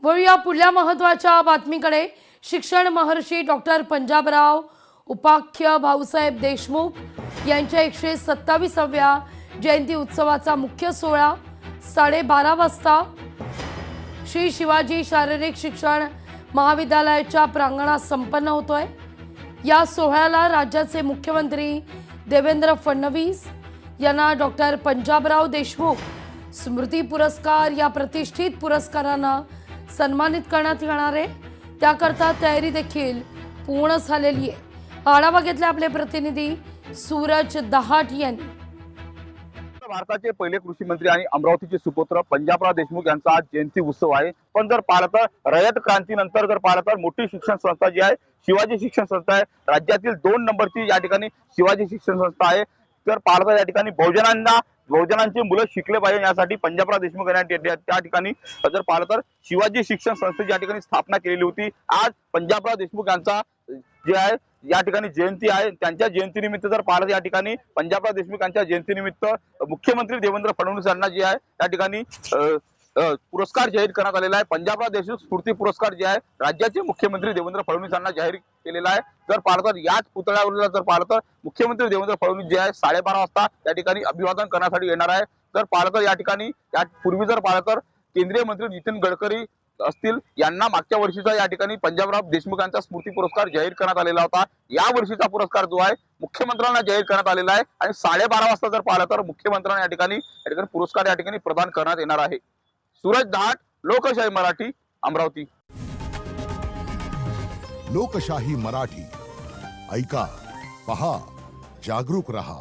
वळूया पुढल्या महत्त्वाच्या बातमीकडे। शिक्षण महर्षी डॉक्टर पंजाबराव उपाख्य भाऊसाहेब देशमुख यांच्या 127व्या जयंती उत्सवाचा मुख्य सोहळा 12:30 वाजता श्री शिवाजी शारीरिक शिक्षण महाविद्यालयाच्या प्रांगणात संपन्न होतोय। या सोहळ्याला राज्याचे मुख्यमंत्री देवेंद्र फडणवीस यांना डॉक्टर पंजाबराव देशमुख स्मृती पुरस्कार या प्रतिष्ठित पुरस्काराने सन्मानित करण्यात येणार आहे। त्याकरता तयारी देखील पूर्ण झालेली आहे। आढावा घेतला आपले प्रतिनिधी सूरज दहाट यांनी। भारताचे पहिले कृषी मंत्री आणि अमरावतीचे सुपुत्र पंजाबराव देशमुख यांचा आज जयंती उत्सव आहे। पण जर पाहिलं तर रयत क्रांतीनंतर जर पाहिलं तर मोठी शिक्षण संस्था जी आहे शिवाजी शिक्षण संस्था आहे। राज्यातील 2 नंबरची या ठिकाणी शिवाजी शिक्षण संस्था आहे। तर पाहिलं तर या ठिकाणी बहुजनांचे मुलं शिकले पाहिजे यासाठी पंजाबराव देशमुख यांनी त्या ठिकाणी जर पाहिलं तर शिवाजी शिक्षण संस्थेची या ठिकाणी स्थापना केलेली होती। आज पंजाबराव देशमुख यांचा जे आहे या ठिकाणी जयंती आहे। त्यांच्या जयंतीनिमित्त जर पाहिलं या ठिकाणी पंजाबराव देशमुख यांच्या जयंतीनिमित्त मुख्यमंत्री देवेंद्र फडणवीस यांना जे आहे त्या ठिकाणी पुरस्कार जाहीर करण्यात आलेला आहे। पंजाबराव देशमुख स्फूर्ती पुरस्कार जे आहे राज्याचे मुख्यमंत्री देवेंद्र फडणवीस यांना जाहीर केलेला आहे। जर पाहिलं तर याच पुतळ्यावर जर पाहिलं तर मुख्यमंत्री देवेंद्र फडणवीस जे आहे 12:30 वाजता त्या ठिकाणी अभिवादन करण्यासाठी येणार आहे। जर पाहिलं तर या ठिकाणी यापूर्वी जर पाहिलं तर केंद्रीय मंत्री नितीन गडकरी असतील यांना मागच्या वर्षीचा या ठिकाणी पंजाबराव देशमुख यांचा स्मृती पुरस्कार जाहीर करण्यात आलेला होता। या वर्षीचा पुरस्कार जो आहे मुख्यमंत्र्यांना जाहीर करण्यात आलेला आहे आणि 12:30 वाजता जर पाहिलं तर मुख्यमंत्र्यांना या ठिकाणी पुरस्कार या ठिकाणी प्रदान करण्यात येणार आहे। सूरज दहाट, लोकशाही मराठी, अमरावती। लोकशाही मराठी ऐका, पहा, जागरूक रहा।